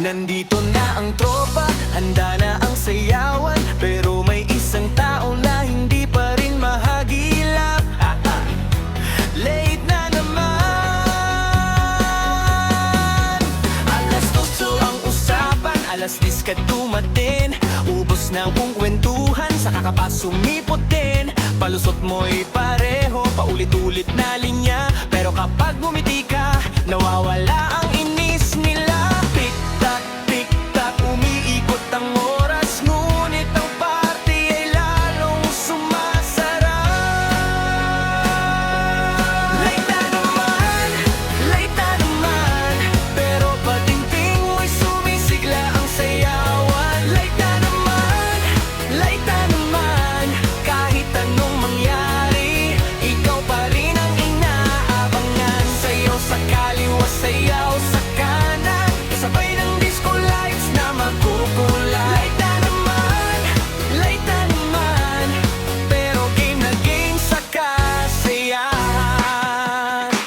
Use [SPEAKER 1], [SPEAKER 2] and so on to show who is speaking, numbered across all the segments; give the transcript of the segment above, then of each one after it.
[SPEAKER 1] Nandito na ang tropa, handa na ang sayawan, pero may isang tao na hindi pa rin mahagilap. Late na naman. Alas 8 ang usapan, alas 10 ka dumating. Ubos na ang kwentuhan, saka ka pa sumipot din. Palusot mo'y pareho, paulit-ulit na linya. Pero kapag bumiti ka, nawawala ang inis nila. Tik-tak, tik-tak, umiikot ang oras, ngunit ang party ay lalong sumasarap. Late na naman, pero patingting mo'y sumisigla ang sayawan. Late na naman, kahit anong mangyari, ikaw pa rin ang inaabangan. Sayo sa kaliwa, sayaw sa kanan, sabay ng disco lights na magkukulay. Late na naman, pero game na game sa kasiyahan.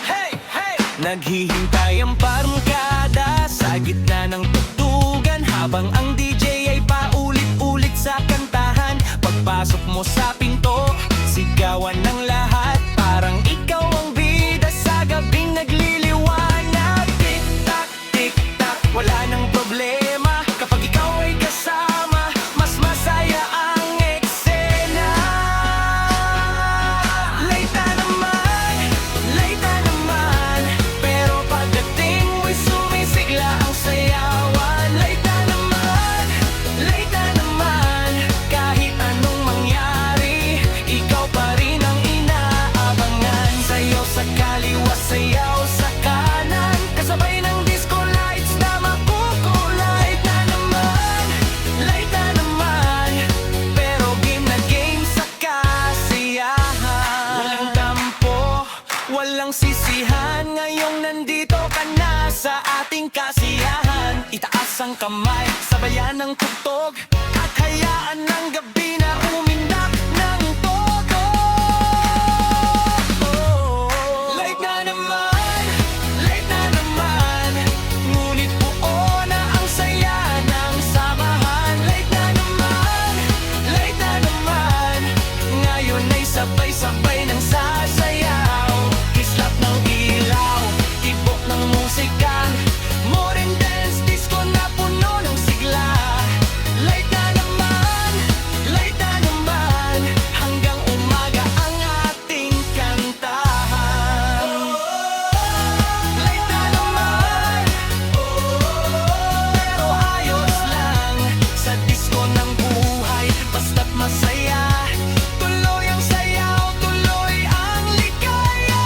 [SPEAKER 1] Hey, hey! Naghihintay ang barangada sa gitna ng tugtugan, habang ang DJ ay paulit-ulit sa kantahan. Pagpasok mo sa pinto, sigawan ng lahat, parang ikaw ang bida sa gabing nagliliwanag. Tik-tak, tik-tak, wala nang problema kapag ikaw ay kasama, mas masaya ang eksena. Late na naman, pero pagdating mo'y sumisigla ang sayawan. Late na naman, kahit anong mangyari, ikaw pa rin ang inaabangan. Sayo sa kaliwa, sayaw sa kanan, kasabay ng disco lights na makukulay. Late na naman, pero game na game sa kasiyahan. Walang tampo, walang sisihan, ngayong nandito ka na sa ating kasiyahan. Itaas ang kamay, sabayan ng tugtog, at hayaan ng gabi na umindak ng todo. Late na naman, ngunit buo na ang saya ng samahan. Late na naman, ngayon ay sabay-sabay ng sasayaw. Kislap ng ilaw, tibok ng musika, modern dance disco na puno ng sigla. Late na naman, hanggang umaga ang ating kantahan. Late na naman, pero ayos lang sa disco ng buhay, basta't masaya. Tuloy ang sayaw, tuloy ang ligaya.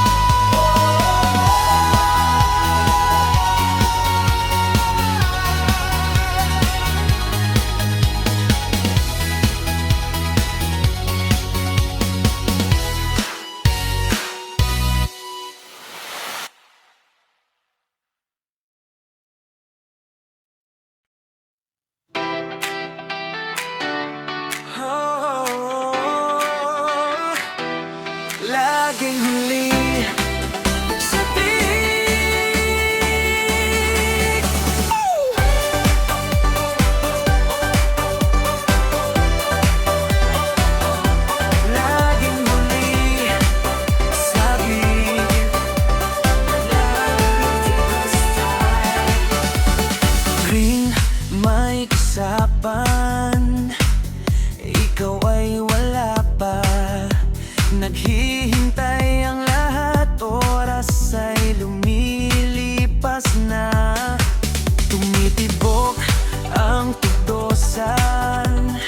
[SPEAKER 1] Laging huli sa peak. Laging huli sa peak. Green, may kasapan, ikaw ay wala pa. Naghihintay ang lahat, oras ay lumilipas na. Tumitibok ang tugdosan,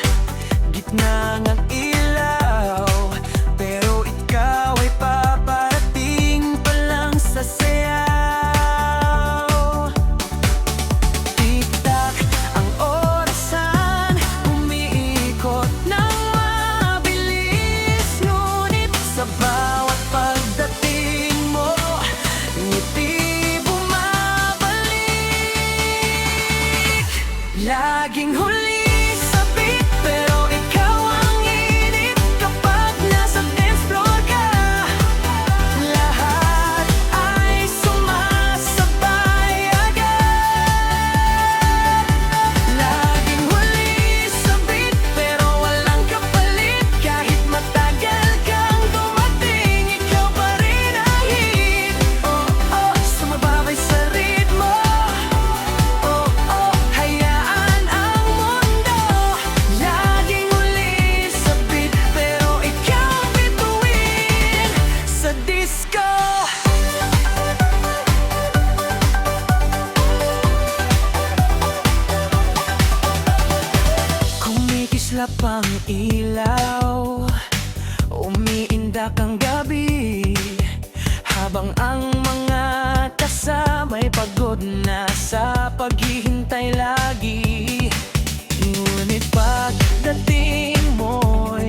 [SPEAKER 1] gitna ng ilaw, pero ikaw ay paparating pa lang sa sayaw. Tik-tak ang orasan, umiikot ng mabilis, ngunit sa bawat pagdating mo, ngiti bumabalik. Laging huli sa beat, pero ikaw ang init kapag nasa dance floor ka. Lahat ay sumasabay agad. Kumikislap ang ilaw, umiindak ang gabi, habang ang mga kasama'y pagod na sa paghihintay lagi. Ngunit pagdating mo'y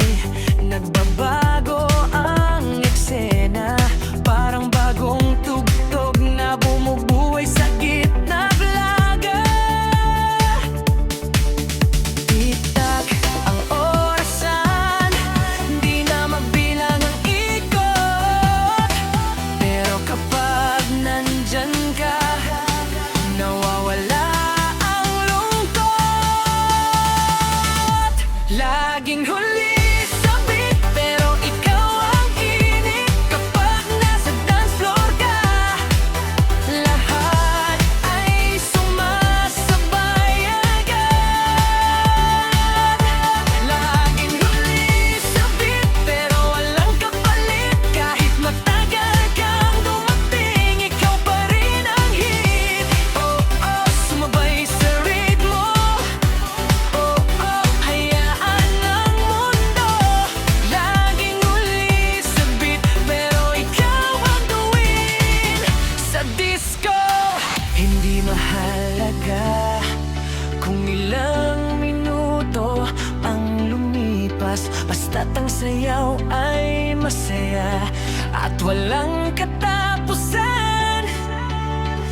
[SPEAKER 1] nagbabago ang eksena, parang bagong tugtog na bumubuhay sa gitna blaga. Titak ang orasan, di na mabilang ang ikot, pero kapag nandyan ka, nawawala ang lungkot. Laging huli sa beat, pero ikaw ang init kapag nasa dance floor ka. Lahat ay sumasabay agad. Laging huli sa beat, pero walang kapalit. Kahit matagal kang dumating, ikaw pa rin ang hit. Oh, oh, sumabay sa ritmo. Oh, oh, hayaan ang mundo. Laging huli sa beat, pero ikaw ang gawin sa disco. Hindi mahalaga kung ilang minuto ang lumipas, basta't ang sayaw ay masaya at walang katapusan.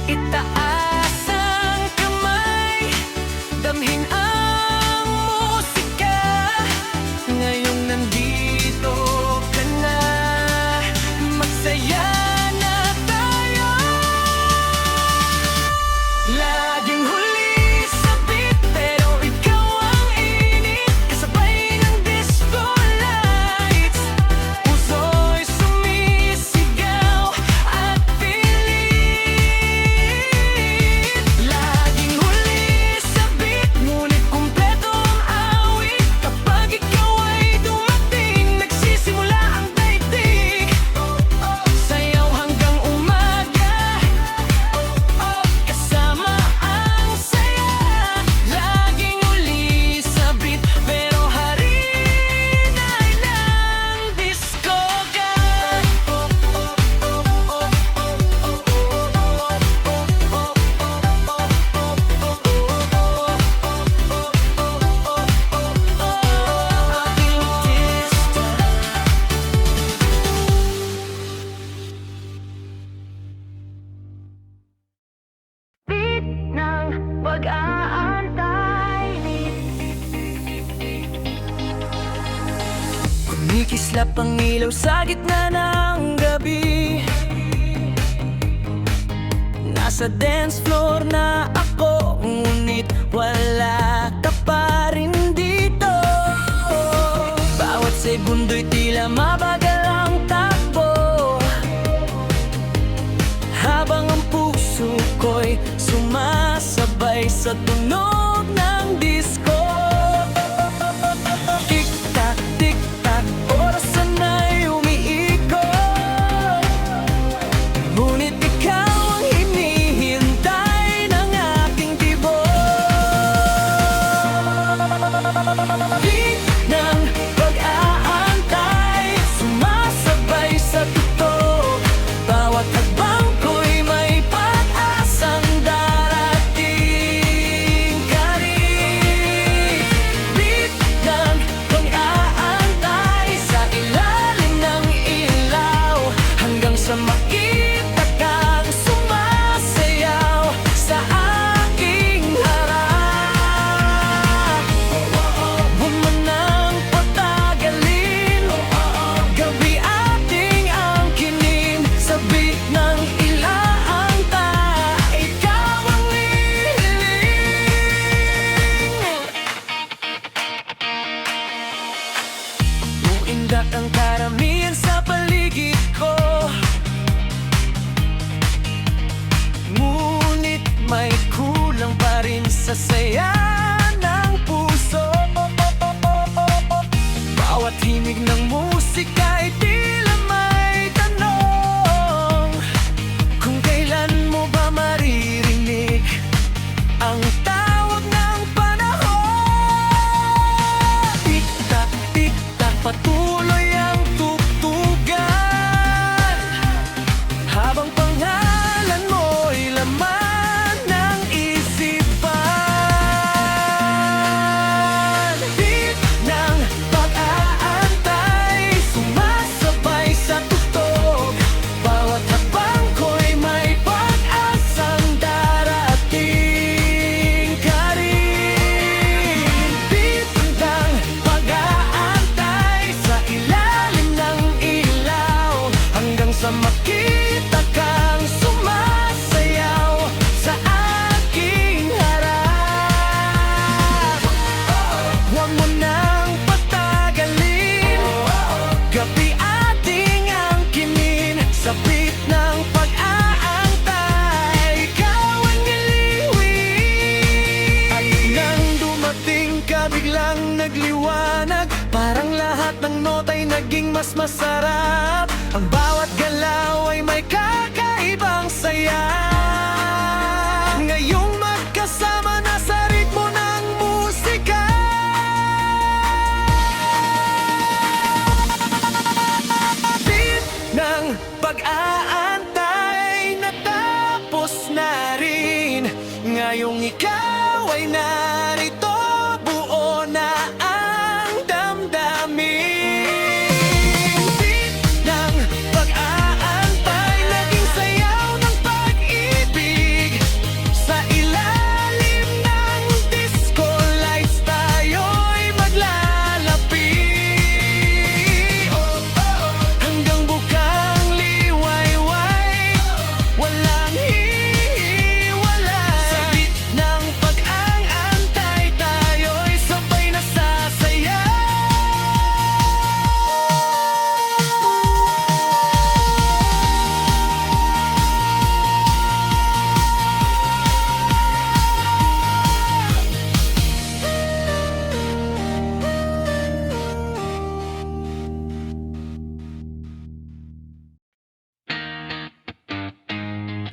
[SPEAKER 1] Itaas ang kamay, damhin ang musika. Ngayong nandito ka na, magsaya na tayo. Laging huli sa beat, pero ikaw ang init, kasabay ng disco lights. Puso'y sumisigaw at pilit. Laging huli sa beat, ngunit kumpleto ang awit. Kapag ikaw ay dumating, nagsisimula ang daigdig. Sayaw hanggang umaga, kasama ang saya. Laging huli sa beat, pero harinay ng disco ka. Beat ng pag-aantay, kumikislap ang ilaw sa gitna ng gabi. Nasa dance floor na ako, ngunit wala ka pa rin dito. Bawat segundo'y tila mabagal ang takbo, habang ang puso ko'y sumasabay sa tunog ng disco. Tik-tak, tik-tak, orasan ay umiikot, ngunit ikaw ang hinihintay ng aking tibok. Beat ng pag-aantay, sumasabay sa tutok. Bawat hakbang ko'y may pag-asang darating ka rin. Beat ng pag-aantay, sa ilalim ng ilaw, hanggang sa makita kang sumasayaw sa aking harap. Huwag mo nang patagalin, gabi ating angkinin. Sa beat ng ilaang ta, ikaw ang hiling. Uindak ang karamihan sa paligid ko, ngunit may kulang pa rin sa saya ng puso. Bawat himig ng musika ay tila may tanong, kung kailan mo ba maririnig ang tawag ng panahon. masarap. Ang bawat galaw ay may kakaibang saya. Ngayong magkasama na sa ritmo ng musika. Beat ng pag-aantay natapos na rin. Ngayong ikaw ay narito, buo na ang damdamin. Beat ng pag-aantay, naging sayaw ng pag-ibig. Sa ilalim ng disco lights tayo'y maglalapit. Hanggang bukang liwayway, walang hiwalay. Sa beat ng pag-aantay, tayo'y sabay nasasayaw.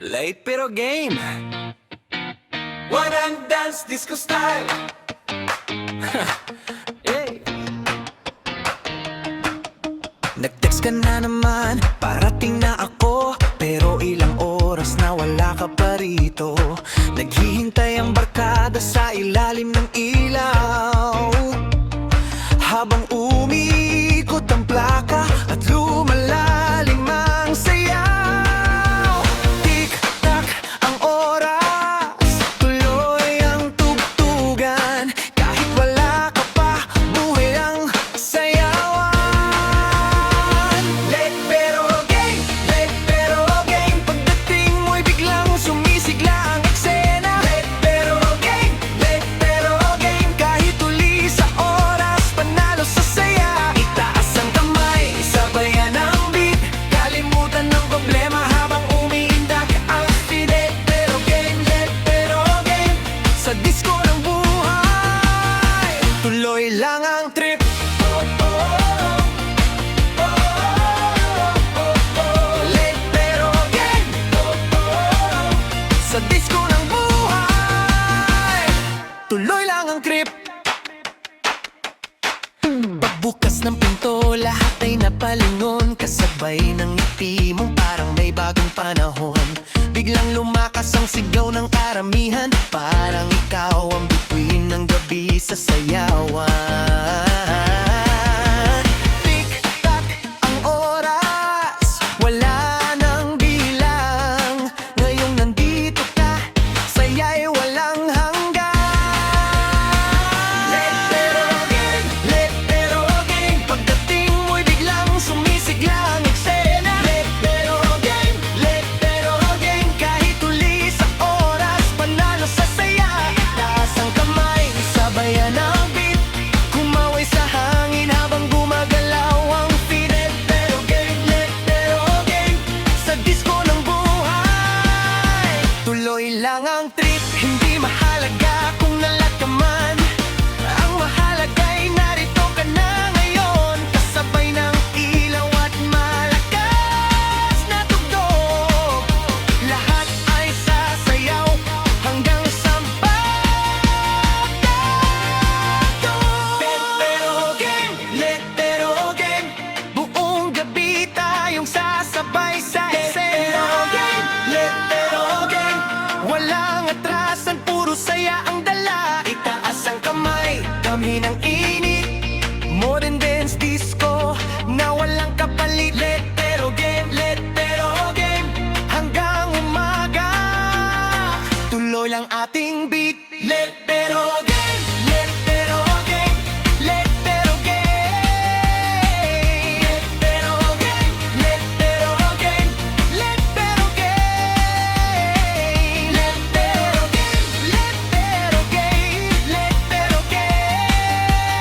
[SPEAKER 1] Late pero game. One and dance disco style. Hey. Nag-text ka na naman, parating na ako. Pero ilang oras na wala ka pa rito. Naghihintay ang barkada sa ilalim ng ilaw. Habang umiikot ang plaka at lumalalim ang sayaw. Tik-tak ang oras, tuloy ang tugtugan. Kahit wala ka pa, buhay ang sayawan. Late pero game, late pero game. Pagdating mo'y biglang sumisigla ang eksena. Late pero game, late pero game. Kahit uli sa oras, panalo sa saya. Itaas ang kamay, sabayan ang beat. Kalimutan ng problema habang umiindak ang feet. Late pero game, late pero game. Sa disco ng buhay, tuloy lang ang trip. Late pero game. Sa disco ng buhay, tuloy lang ang trip. Pagbukas ng pinto, lahat ay napalingon. Kasabay ng ngiti mo, parang may bagong panahon. Biglang lumakas ang sigaw ng karamihan. Parang ikaw ang bituin ng gabi sa sayawan. Tik-tak ang oras, wala nang bilang. Ngayong nandito ka, saya'y walang hanggan. Late pero game, late pero game. Pagdating mo'y biglang sumisigla ang eksena. Late pero game, late pero game. Kahit uli sa oras, panalo sa saya. Itaas ang kamay, sabayan ang beat. Kumaway sa hangin habang gumagalaw ang feet. Late pero game, late pero game. Sa disco ng buhay, tuloy lang ang trip. Hindi mahalaga kung nalat ka man. Ang mahalaga'y narito ka na ngayon. Kasabay ng ilaw at malakas na tugtog. Lahat ay sasayaw hanggang sa pagkatapos. Late pero game, late pero game. Buong gabi tayong sasabay sa eksena. Late pero game, walang atrasan, puro saya ang dala. Itaas ang kamay, dami ng init. Modern dance disco na walang kapalit. Late pero game, late pero game. Hanggang umaga, tuloy lang ating beat. Late pero game, late pero game. Late pero game. Late pero game, late pero game. Late pero game. Late pero game, late pero game. Late pero game.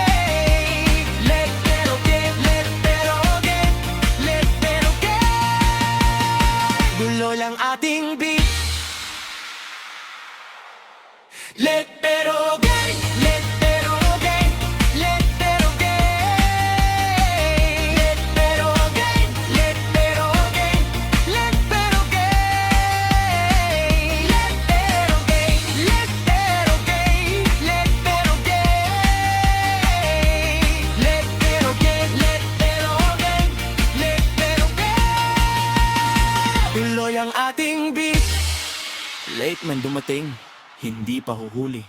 [SPEAKER 1] Kahit man dumating, hindi pa huhuli.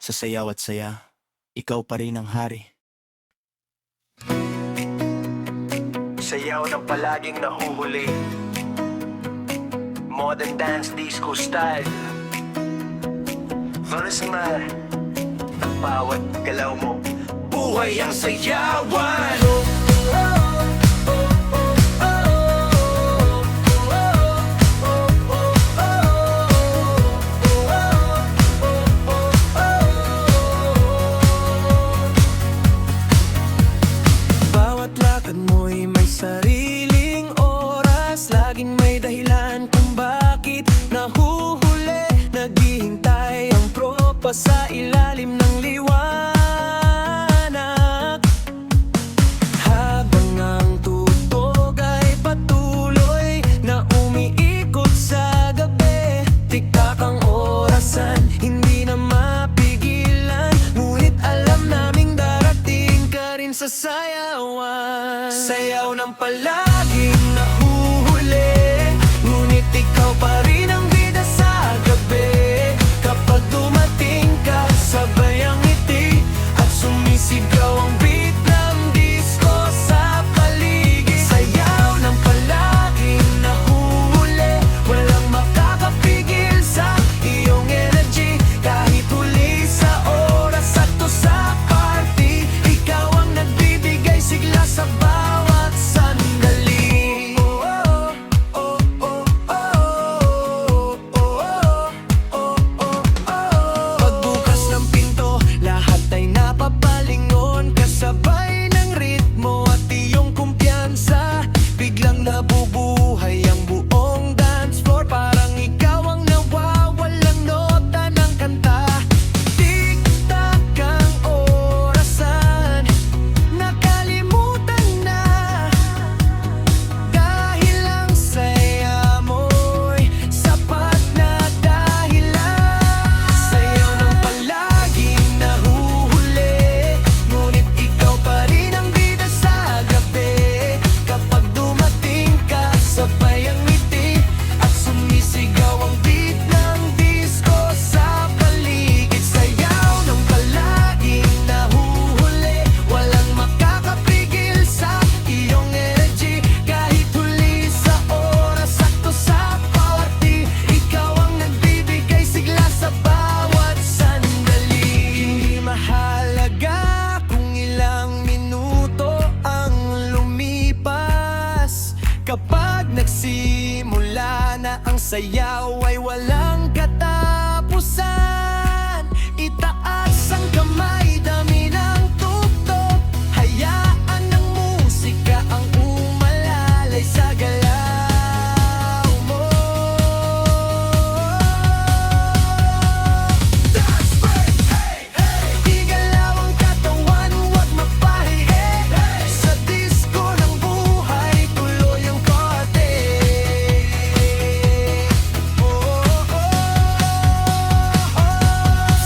[SPEAKER 1] Sa sayaw at saya, ikaw pa rin ang hari. Sayaw ng palaging nahuhuli. Modern dance disco style. Versatile ang bawat galaw mo. Buhay ang sayawan. Bawat lakad mo'y may sariling oras. Laging may dahilan kung bakit nahuhuli. Naghihintay ang tropa sa ilalim ng liwanag. Habang ang tugtog ay patuloy na umiikot sa gabi. Tiktak ang orasan, hindi na mapigilan. Ngunit alam naming darating ka rin sa sayawan. Sayaw ng palaging nahuhuli, ngunit ikaw pa rin ang bida sa gabi. Kapag dumating ka, sabay ang ngiti at sumisigaw ang beat ng disco sa paligid. Sayaw ng palaging nahuhuli, walang makakapigil sa iyong energy. Kahit huli sa oras, sakto sa party, ikaw ang nagbibigay sigla sa bawat sandali. Pagbukas ng pinto, lahat ay napapalingon. Kasabay ng ritmo at iyong kumpiyansa, biglang nabubuhay ang buong dance floor. Parang ikaw ang nawawalang nota ng kanta. Tik-tak ang orasan, nakalimutan na. Dahil ang saya mo'y sapat na dahilan. Sayaw ng palaging nahuhuli, ngunit ikaw pa rin ang bida sa gabi. Kapag dumating ka, sabay ang ngiti at sumisigaw ang beat ng disco sa paligid. Sayaw ng palaging nahuhuli, walang makakapigil sa iyong energy. Kahit huli sa oras, sakto sa party, ikaw ang nagbibigay sigla sa bawat sandali. Hindi mahalaga kung ilang minuto ang lumipas. Kapag nagsimula na ang sayaw ay walang katapusan. Itaas ang kamay, dami ng tugtog. Hayaan ng musika ang umalalay sa galaw mo. That's right, hey, hey. Igalaw ang katawan, huwag mapahiya. Sa disco ng buhay, tuloy ang party.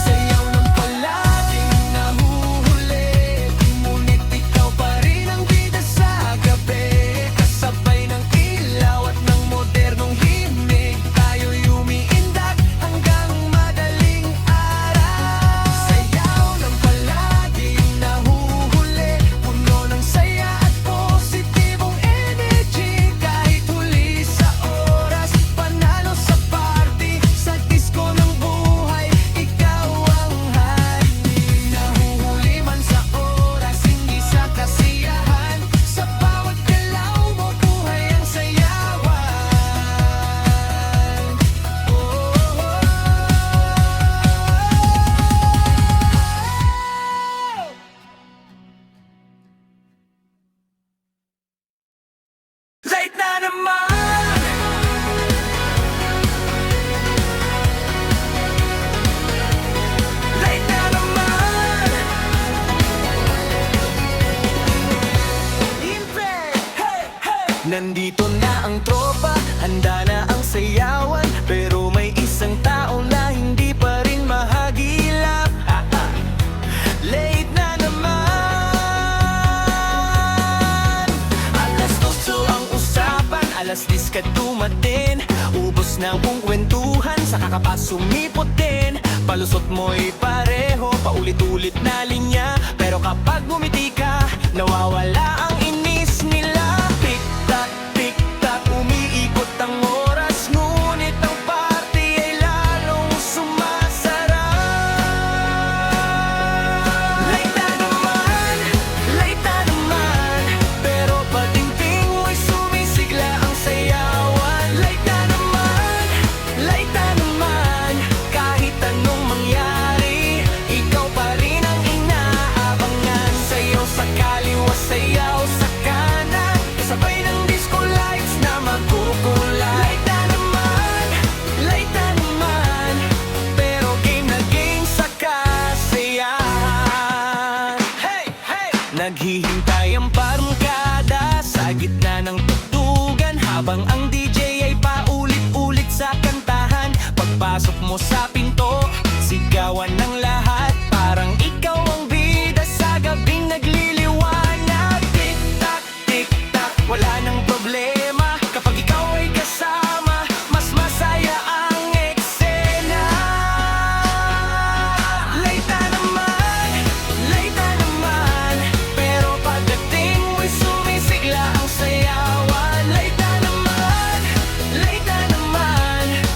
[SPEAKER 1] Sayaw ng palaging nahuhuli, ngunit ikaw pa rin ang bida sa gabi. Kasabay ng ilaw at ng modernong himig, tayo'y umiindak hanggang madaling araw. Sayaw ng palaging nahuhuli, puno ng saya at positibong energy. Kahit huli sa oras, panalo sa party. Sa disco ng buhay, ikaw ang hari. Nahuhuli man sa oras, hindi sa kasiyahan. Sa bawat galaw mo, buhay ang sayawan. Late na naman! Late na naman! Hey, hey! Nandito na ang tropa, handa na ang sayawan. Pero may isang tao na hindi pa rin mahagilap. Late na naman! Alas 8 ang usapan, alas 10 ka dumating. Ubos na ang kwentuhan saka ka pa sumipot din. Palusot mo'y pareho, paulit-ulit na linya. Pero kapag bumiti ka, nawawala ang inis nila. Tik-tak, umiikot ang oras, ngunit ang party ay lalong sumasarap. Late na naman, pero patingting mo'y sumisigla ang sayawan. Late na naman, kahit anong mangyari, ikaw pa rin ang inaabangan. Sayaw sa kaliwa, sayaw sa kanan, kasabay ng disco lights na magkukulay. Late na naman, pero game na game sa kasiyahan. Hey! Naghihintay ang barangada sa gitna ng tugtugan, habang ang DJ ay paulit-ulit sa kantahan. Pagpasok mo sa pinto, sigawan ng lahat, parang ikaw ang bida sa gabing nagliliwanag. Tik-tak, wala nang problema kapag ikaw ay kasama, mas masaya ang eksena. Late na naman, pero pagdating mo'y sumisigla ang sayawan. Late na naman,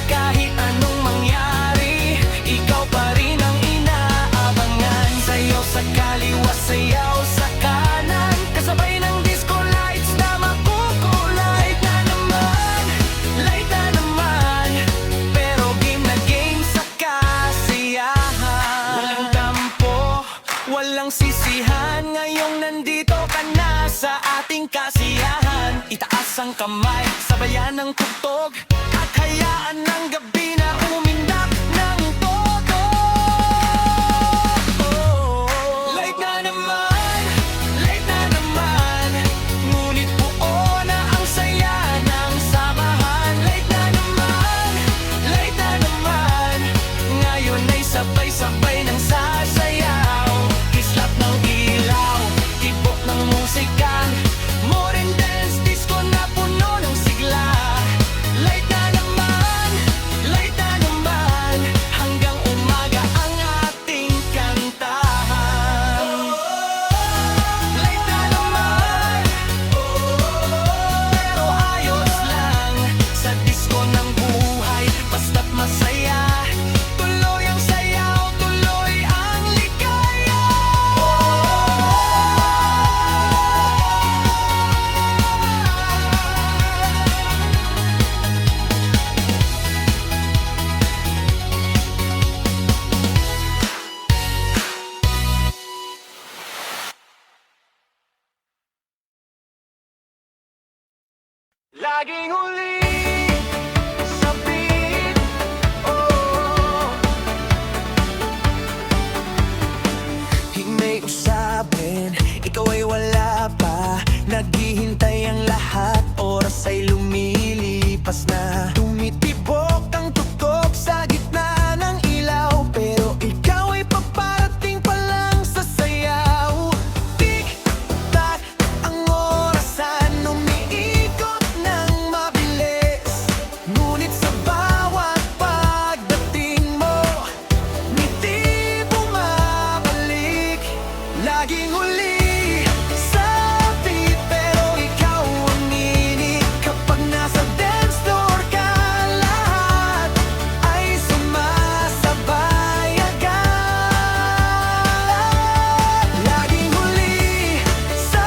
[SPEAKER 1] kahit anong mangyari, ikaw pa rin ang inaabangan. Sayaw sa kaliwa, sayaw sa kanan, kasabay ng disco lights na makukulay. Late na naman, pero game na game sa kasiyahan. Walang tampo, walang sisihan, ngayong nandito ka na sa ating kasiyahan. Itaas ang kamay, sabayan ng tugtog, at hayaan ng gabi na umindak ng todo. Late na naman, ngunit buo na ang saya ng samahan. Late na naman, ngayon ay sabay-sabay ng sasayaw. Kislap ng ilaw, tibok ng musika, modern dance disco na puno ng sigla. Late na naman, hanggang umaga ang ating kantahan. Late na naman, pero ayos lang sa disco ng buhay, basta't masaya. Tuloy ang sayaw, tuloy ang ligaya. Laging huli sa beat, oh. May usapin, ikaw ay wala pa, naghihintay ang lahat, oras ay lumilipas na. Tumitibok ang tugtog sa gitna ng ilaw, pero ikaw ay paparating pa lang sa sayaw. Tik-tak, ang orasan umiikot ng mabilis, ngunit sa bawat pagdating mo, ngiti bumabalik. Laging uli sa beat, pero ikaw ang nini. Kapag nasa dance floor ka, lahat ay sumasabay agad. Laging uli sa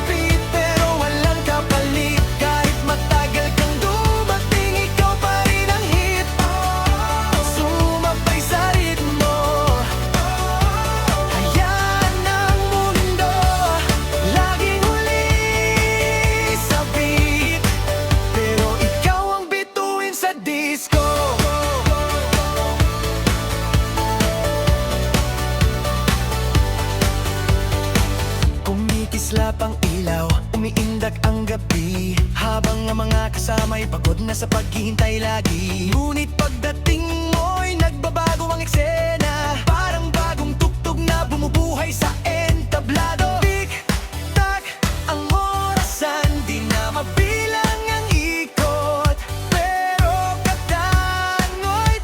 [SPEAKER 1] beat, pero walang kapalit. Kahit matagal kang dumating, ikaw pa rin ang hit. Sumabay sa ritmo, hayaan ng mundo. Laging huli sa beat, pero ikaw ang bituin sa disco. Kumikislap ang ilaw, umiindak ang gabi, habang ang mga kasama'y pagod na sa paghihintay lagi. Ngunit pagdating mo'y nagbabago ang eksena, parang bagong tugtog na bumubuhay sa entablado. Tik-tak, ang orasan, di na mabilang ang ikot, pero katango'y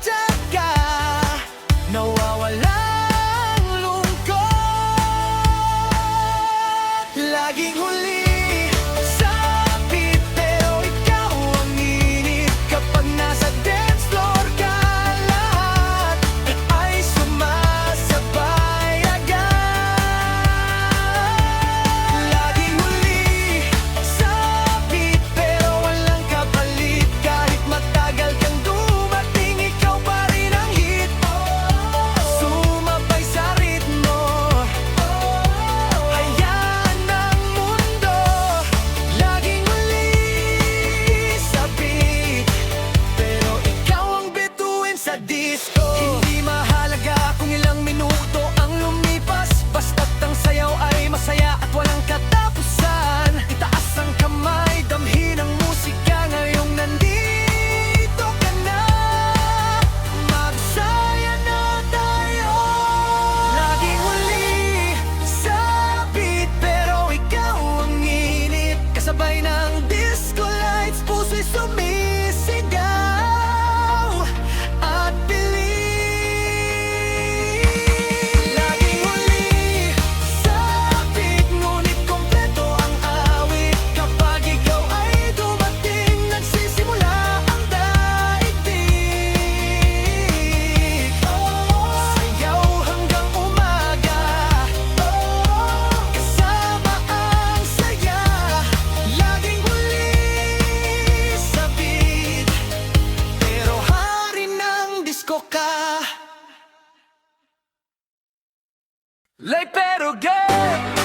[SPEAKER 1] Late pero game.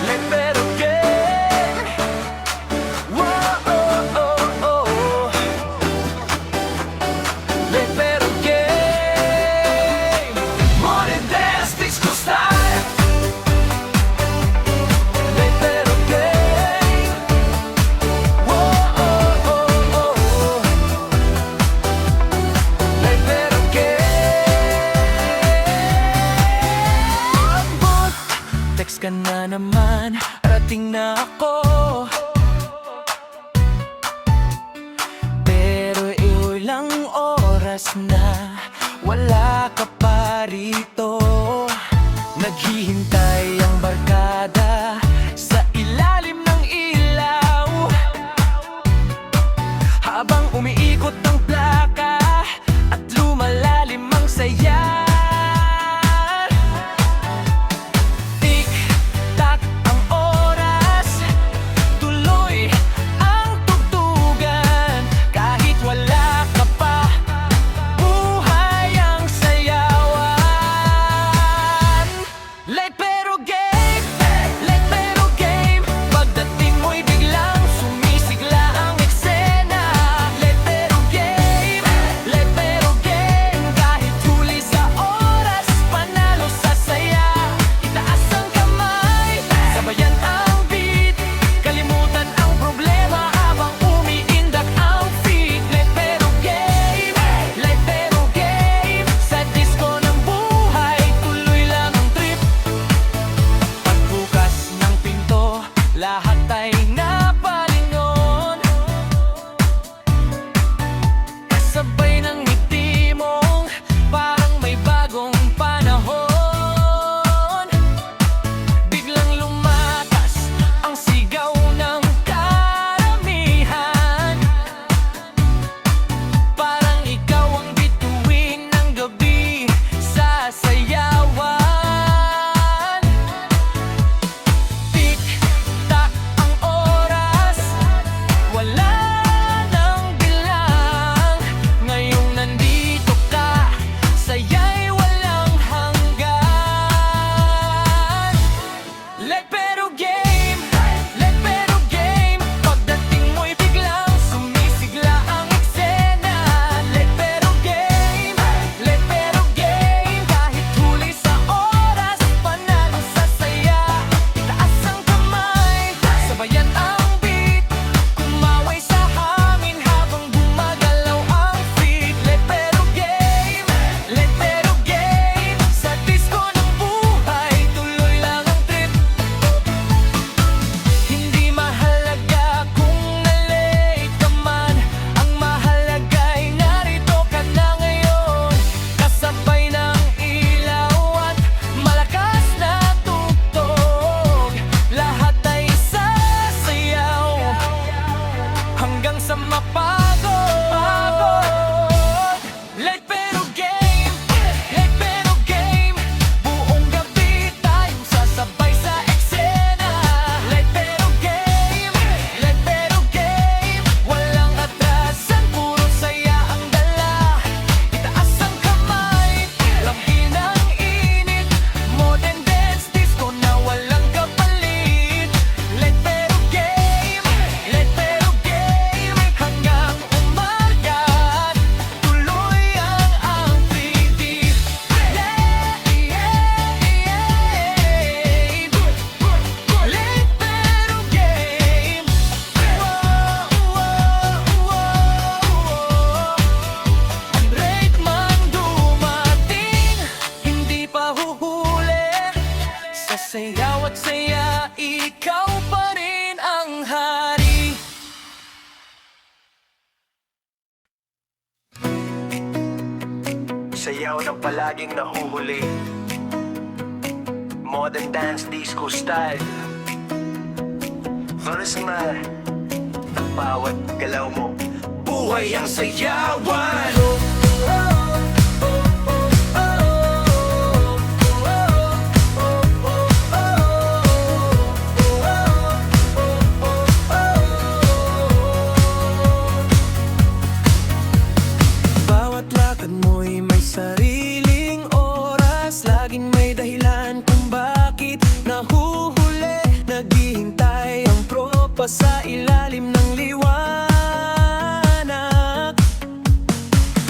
[SPEAKER 1] Late pero game. Whoa, oh, oh, oh. Late pero game. Modern dance, disco style. Late pero game. Whoa, oh, oh, oh. Late pero Abot, text ka na naman, rating na ako. Pero ilang oras na wala ka pa rito. Naghihintay ang barkada sa ilalim ng ilaw, habang umiikot ang plaka at lumalalim ang saya. Tik-tak ang oras, tuloy ang tugtugan. Kahit wala ka pa, buhay ang sayawan. Late pero game, late pero game. Pagdating mo'y biglang sumisigla ang eksena. Late pero game, late pero game. Kahit huli sa oras, panalo sa saya. Itaas ang kamay, sabayan ang beat. Kalimutan ang problema habang umiindak ang feet. Late pero game, late pero game. Sa disco ng buhay, tuloy lang ang trip. Pagbukas ng pinto, lahat ay napalingon. Kasabay ng ngiti mong parang may bagong panahon. Biglang lumatas ang sigaw ng karamihan. Parang ikaw ang bituin ng gabi sa sayawan. Tik-tak ang oras, wala nang bilang. Ngayong nandito ka, saya'y walang hanggan. Late pero game, late pero game. Pagdating mo'y biglang sumisigla ang eksena. Late pero game, late pero game. Kahit huli sa oras, panalo sa saya. Itaas ang kamay, sabayan ang beat. Kumaway sa hangin habang gumagalaw ang feet. Late pero game, late pero game. Sa disco ng buhay, tuloy lang ang trip. Hindi mahalaga kung na-late ka man, ang mahalaga'y narito ka na ngayon. Kasabay ng ilaw at malakas na tugtog, lahat ay sasayaw hanggang sa mapagod. Late pero game, late pero game. Buong gabi tayong sasabay sa eksena. Late pero game, late pero game. Walang atrasan, puro saya ang dala. Itaas ang kamay, lampi ng init. Modern dance, disco na walang kapalit. Late pero game, late pero game. Hanggang umaga, tuloy ang 3D. Yeah, yeah, yeah. Late pero game. Whoa, whoa, whoa. Ang rate man dumating, hindi pa huhuli. Sa sayaw at saya, ikaw pa rin ang hari.
[SPEAKER 2] Sayaw na palaging nahuhuli. Modern dance, disco style. Charisma ang bawat galaw mo.
[SPEAKER 1] Buhay ang sayawan. Bawat lakad mo'y may sariling oras. laging may dahilan kung bakit nahuhuli. Naghihintay ang tropa sa ilalim ng liwanag,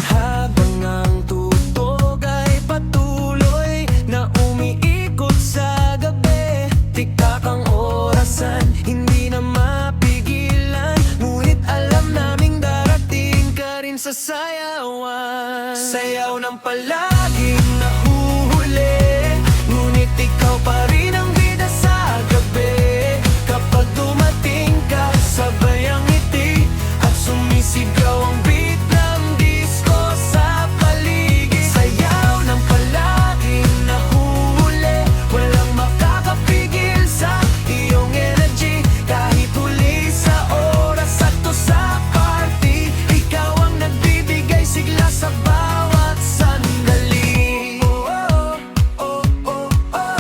[SPEAKER 1] habang ang tugtog ay patuloy na umiikot sa gabi. Tiktak ang orasan, hindi na mapigilan, ngunit alam naming darating ka rin sa sayawan. Sayaw ng palaging nahuhuli, ngunit ikaw pa rin ang bida sa gabi. Kapag dumating ka, sabay ang ngiti at sumisigaw ang beat ng disco sa paligid. Sayaw ng palaging nahuhuli, walang makakapigil sa iyong energy. Kahit huli sa oras, sakto sa party, ikaw ang nagbibigay sigla sa bawat sandali. Oh, oh, oh, oh, oh,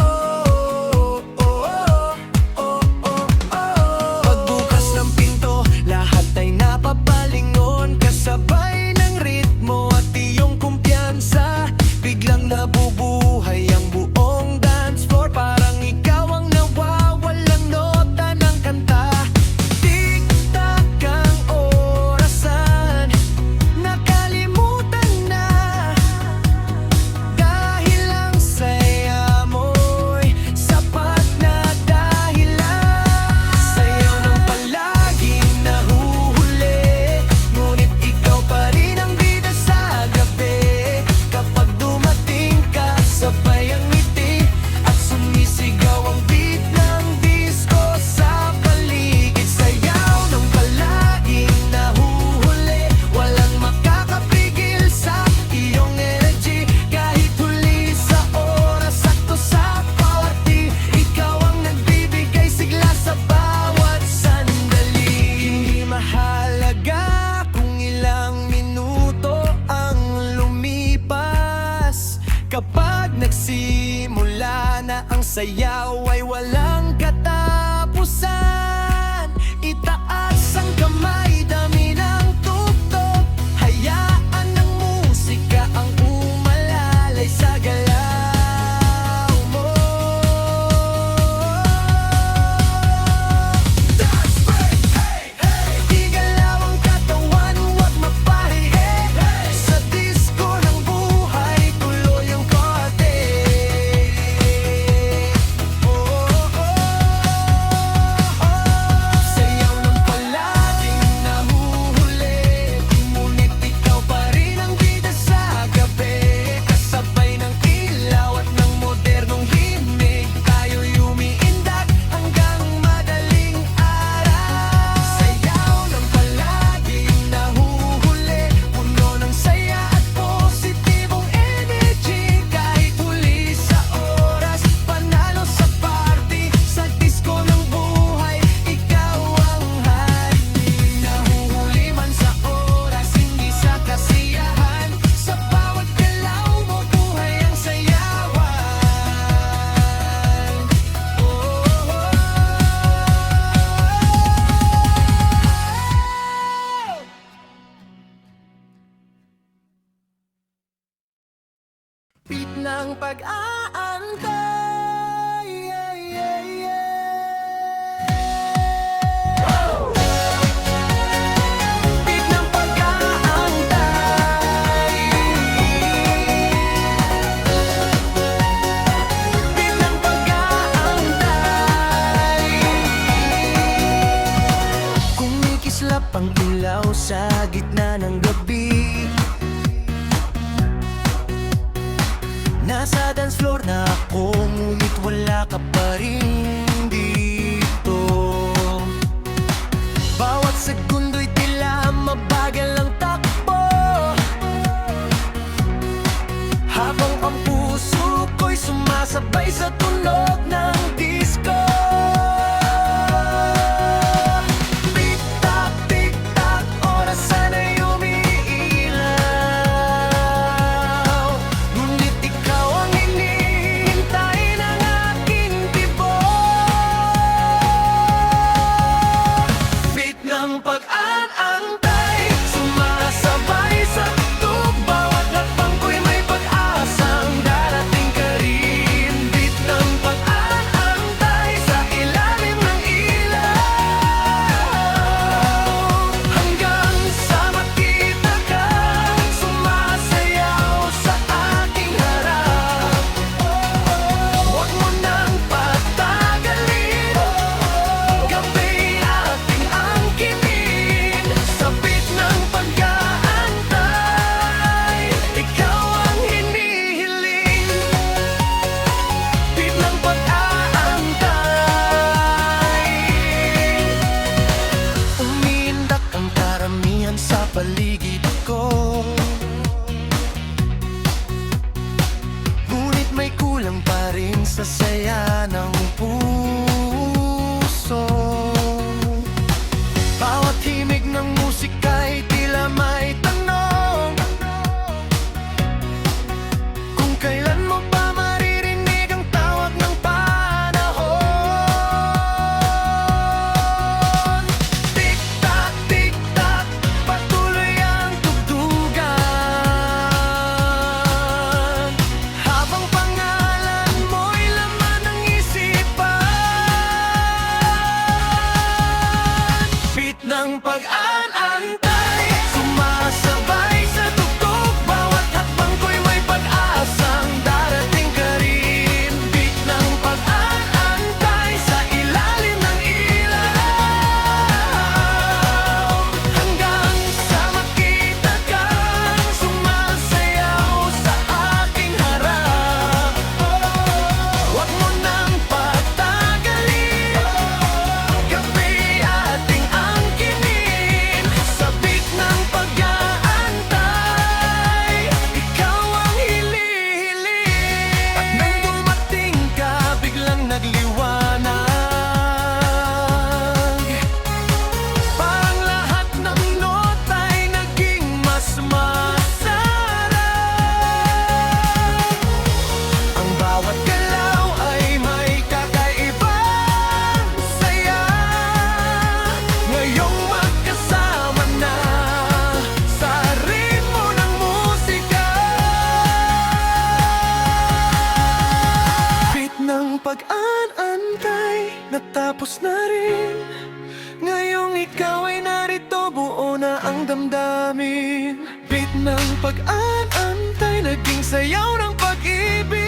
[SPEAKER 1] oh, oh, oh, oh. Pagbukas ng pinto, lahat ay napapalingon, kasabay ng ritmo at iyong kumpiyansa. Biglang nabubuhay ang buong dance floor, parang ikaw ang nawawalang nota ng kanta. Tik-tak ang orasan, nakalimutan na, dahil ang saya mo'y sapat na dahilan. Sayaw ng palaging nahuhuli, ngunit ikaw pa rin ang bida sa gabi. Kapag dumating ka, sabay ang ngiti at sumisigaw ang beat ng disco sa paligid. Sayaw ng palaging nahuhuli, walang makakapigil sa iyong energy. Kahit huli sa oras, sakto sa party, ikaw ang nagbibigay sigla sa bawat sandali. Hindi mahalaga kung ilang minuto ang lumipas, kapag nagsimula na ang sayaw ay walang katapusan. Itaas ang kamay, dami ng tugtog, hayaan ng musika ang umalalay sa galaw mo. Dance break, hey, hey. Igalaw ang katawan, huwag mapahiya, hey. Sa disco ng buhay, tuloy ang party. Oh, oh, oh, oh. Sayaw ng palaging nahuhuli, ngunit ikaw pa rin ang bida sa gabi. Kasabay ng ilaw at ng modernong himig, tayo'y umiindak hanggang madaling araw. Sayaw ng palaging nahuhuli, puno ng saya at positibong energy. Kahit huli sa oras, panalo sa party, sa disco ng buhay, ikaw ang hari. Nahuhuli man sa oras, hindi sa kasiyahan, sa bawat galaw mo buhay ang sayawan. Oh, oh, oh. Beat ng pag-aantay, yeah, yeah, yeah. Beat ng pag-aantay, beat ng pag-aantay. Kumikislap ang ilaw sa gitna ng gabi, nasa dance floor na ako, ngunit wala ka pa rin dito. Bawat segundo'y tila mabagal ang takbo, habang ang puso ko'y sumasabay sa tunog ng disco. Tik-tak, tik-tak, orasan ay umiilaw, ngunit ikaw ang hinihintay ng aking tibok. Beat ng pag-aantay, sumasabay sa tug, bawat lakbang ko'y may pag-asang darating ka rin. sa saya ng puso. Bawat himig ng musika'y tila may tanong, kung kailan mo pa maririnig ang tawag ng panahon. Tik-tak, tik-tak, patuloy ang tugtugan, habang pangalan mo'y laman ng isipan. Beat ng pag-aantay, sumasabay sa tugtog, bawat hakbang ko'y may pag-asang darating ka rin. Beat ng pag-aantay sa ilalim ng ilaw, hanggang sa makita kang sumasayaw sa aking harap. Huwag mo nang pagtagalin, gabi ating angkinin. Sa beat ng pag-aantay, ikaw ang hili-hiling. At nang dumating ka, biglang nagliwanag, parang lahat ng nota'y naging mas masarap. Ang bawat galaw ay may kakaibang saya, ngayong magkasama na sa ritmo ng musika. Beat ng pag-aantay, natapos na rin. Ngayong ikaw ay narito, buo na ang damdamin. Beat ng pag-aantay, naging sayaw ng pag-ibig.